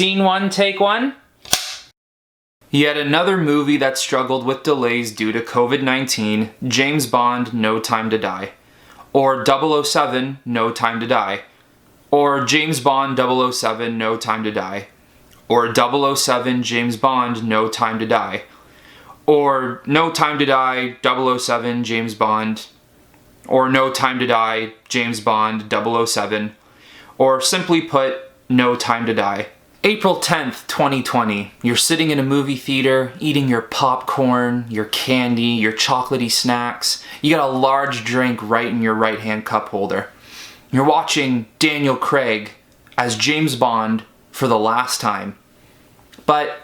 Scene 1, take 1. Yet another movie that struggled with delays due to COVID-19, James Bond, No Time to Die. Or 007, No Time to Die. Or James Bond 007, No Time to Die. Or 007, James Bond, No Time to Die. Or No Time to Die, 007, James Bond. Or No Time to Die, James Bond 007. Or simply put, No Time to Die. April 10th, 2020. You're sitting in a movie theater, eating your popcorn, your candy, your chocolatey snacks. You got a large drink right in your right-hand cup holder. You're watching Daniel Craig as James Bond for the last time. But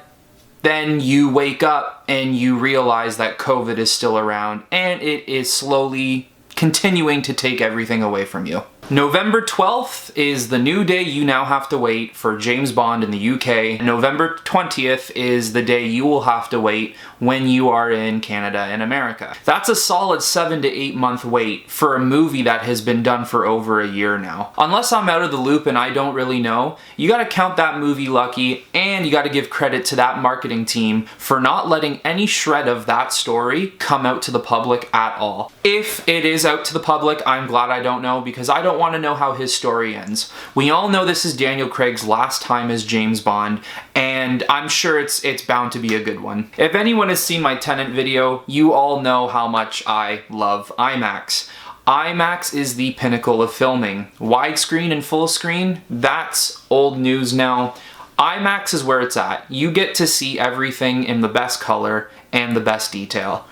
then you wake up and you realize that COVID is still around and it is slowly continuing to take everything away from you. November 12th is the new day you now have to wait for James Bond in the UK. November 20th is the day you will have to wait when you are in Canada and America. That's a solid 7 to 8 month wait for a movie that has been done for over a year now. Unless I'm out of the loop and I don't really know, you gotta count that movie lucky, and you gotta give credit to that marketing team for not letting any shred of that story come out to the public at all. If it is out to the public, I'm glad I don't know, because I don't want to know how his story ends. We all know this is Daniel Craig's last time as James Bond, and I'm sure it's bound to be a good one. If anyone has seen my Tenet video, you all know how much I love IMAX. IMAX is the pinnacle of filming. Widescreen and full screen, that's old news now. IMAX is where it's at. You get to see everything in the best color and the best detail.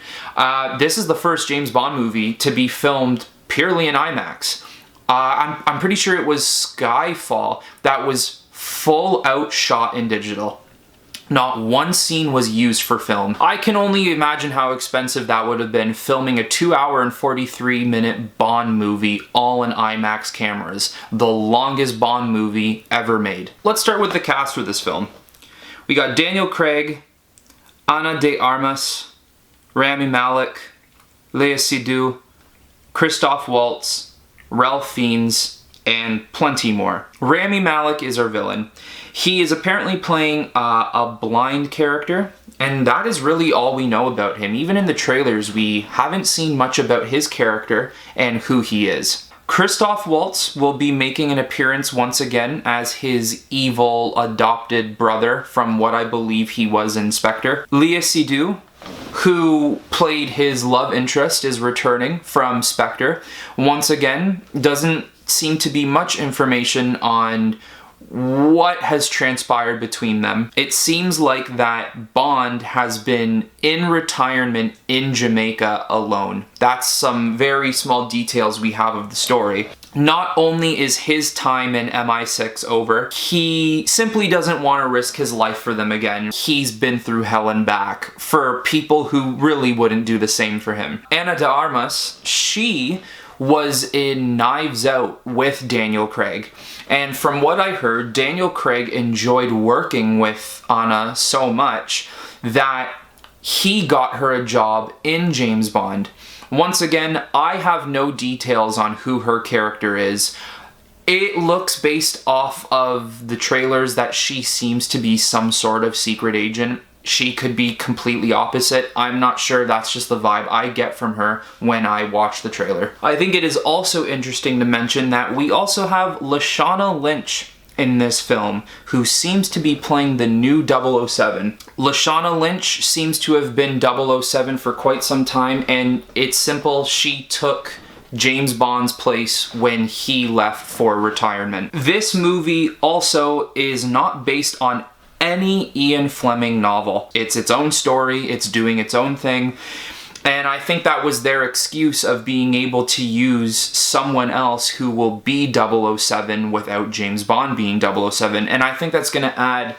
This is the first James Bond movie to be filmed purely in IMAX. I'm pretty sure it was Skyfall that was full out shot in digital. Not one scene was used for film. I can only imagine how expensive that would have been, filming a 2-hour and 43-minute Bond movie all in IMAX cameras. The longest Bond movie ever made. Let's start with the cast for this film. We got Daniel Craig, Ana de Armas, Rami Malek, Léa Seydoux, Christoph Waltz, Ralph Fiennes, and plenty more. Rami Malek is our villain. He is apparently playing a blind character, and that is really all we know about him. Even in the trailers, we haven't seen much about his character and who he is. Christoph Waltz will be making an appearance once again as his evil adopted brother from what I believe he was in Spectre. Léa Seydoux, who played his love interest, is returning from Spectre. Once again, doesn't seem to be much information on what has transpired between them. It seems like that Bond has been in retirement in Jamaica alone. That's some very small details we have of the story. Not only is his time in MI6 over, he simply doesn't want to risk his life for them again. He's been through hell and back for people who really wouldn't do the same for him. Ana de Armas, she was in Knives Out with Daniel Craig. And from what I heard, Daniel Craig enjoyed working with Ana so much that he got her a job in James Bond. Once again, I have no details on who her character is. It looks based off of the trailers that she seems to be some sort of secret agent. She could be completely opposite. I'm not sure, that's just the vibe I get from her when I watch the trailer. I think it is also interesting to mention that we also have Lashana Lynch in this film, who seems to be playing the new 007. Lashana Lynch seems to have been 007 for quite some time, and it's simple, she took James Bond's place when he left for retirement. This movie also is not based on any Ian Fleming novel. It's its own story, it's doing its own thing, and I think that was their excuse of being able to use someone else who will be 007 without James Bond being 007, and I think that's going to add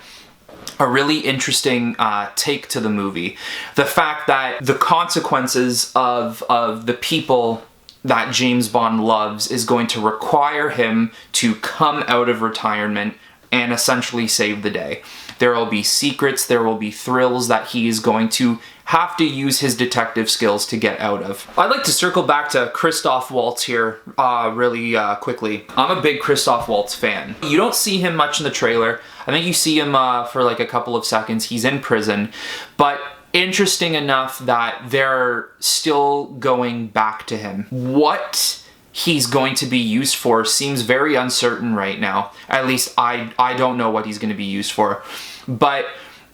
a really interesting take to the movie. The fact that the consequences of the people that James Bond loves is going to require him to come out of retirement and essentially save the day. There will be secrets, there will be thrills that he is going to have to use his detective skills to get out of. I'd like to circle back to Christoph Waltz here really quickly. I'm a big Christoph Waltz fan. You don't see him much in the trailer. I think you see him for like a couple of seconds. He's in prison, but interesting enough that they're still going back to him. What he's going to be used for seems very uncertain right now. At least I don't know what he's going to be used for. But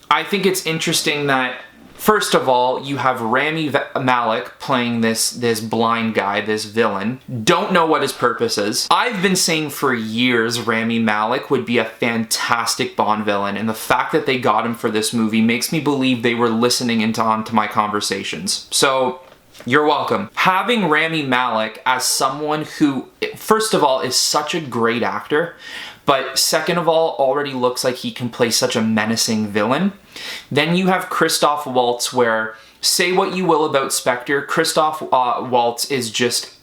I think it's interesting that, first of all, you have Rami Malek playing this blind guy, this villain. Don't know what his purpose is. I've been saying for years Rami Malek would be a fantastic Bond villain, and the fact that they got him for this movie makes me believe they were listening onto my conversations. So, you're welcome. Having Rami Malek as someone who, first of all, is such a great actor, but second of all, already looks like he can play such a menacing villain. Then you have Christoph Waltz, where, say what you will about Spectre, Christoph Waltz is just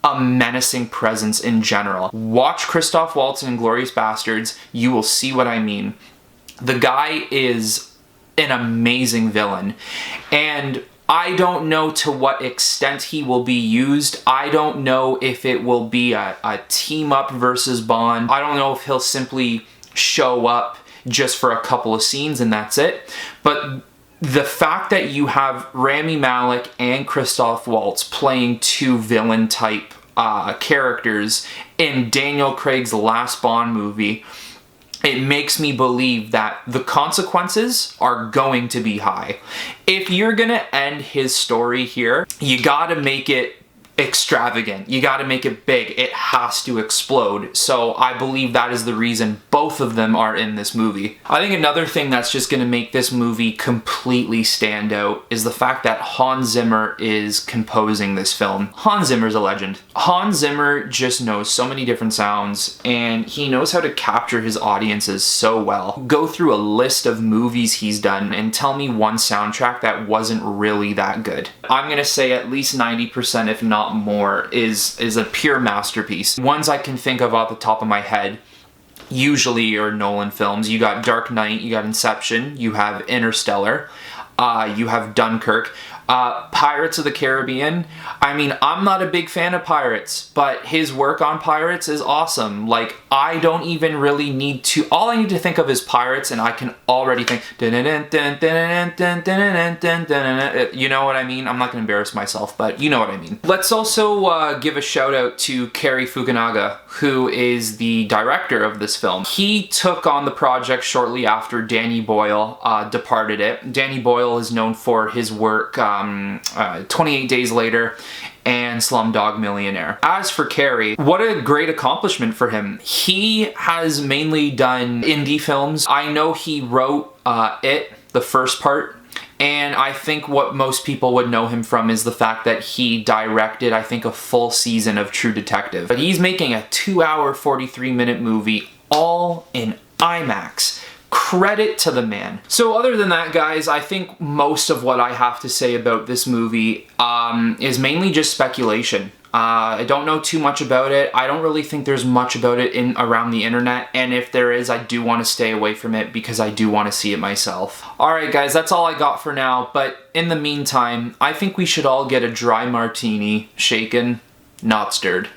a menacing presence in general. Watch Christoph Waltz in Inglourious Basterds, you will see what I mean. The guy is an amazing villain, and I don't know to what extent he will be used. I don't know if it will be a team up versus Bond. I don't know if he'll simply show up just for a couple of scenes and that's it. But the fact that you have Rami Malek and Christoph Waltz playing two villain type characters in Daniel Craig's last Bond movie, it makes me believe that the consequences are going to be high. If you're gonna end his story here, you gotta make it extravagant. You gotta make it big. It has to explode. So I believe that is the reason both of them are in this movie. I think another thing that's just gonna make this movie completely stand out is the fact that Hans Zimmer is composing this film. Hans Zimmer's a legend. Hans Zimmer just knows so many different sounds, and he knows how to capture his audiences so well. Go through a list of movies he's done and tell me one soundtrack that wasn't really that good. I'm gonna say at least 90%, if not more, is a pure masterpiece. Ones I can think of off the top of my head usually are Nolan films. You got Dark Knight, you got Inception, you have Interstellar, you have Dunkirk. Pirates of the Caribbean. I mean, I'm not a big fan of Pirates, but his work on Pirates is awesome. Like, I don't even really need to, all I need to think of is Pirates, and I can already think, you know what I mean? I'm not gonna embarrass myself, but you know what I mean. Let's also give a shout out to Cary Fukunaga, who is the director of this film. He took on the project shortly after Danny Boyle departed it. Danny Boyle is known for his work 28 Days Later and Slumdog Millionaire. As for Cary, what a great accomplishment for him. He has mainly done indie films. I know he wrote It, the first part, and I think what most people would know him from is the fact that he directed, I think, a full season of True Detective. But he's making a 2-hour, 43-minute movie all in IMAX. Credit to the man. So other than that, guys, I think most of what I have to say about this movie is mainly just speculation. I don't know too much about it. I don't really think there's much about it around the internet, and if there is, I do want to stay away from it because I do want to see it myself. Alright guys, that's all I got for now, but in the meantime, I think we should all get a dry martini, shaken, not stirred.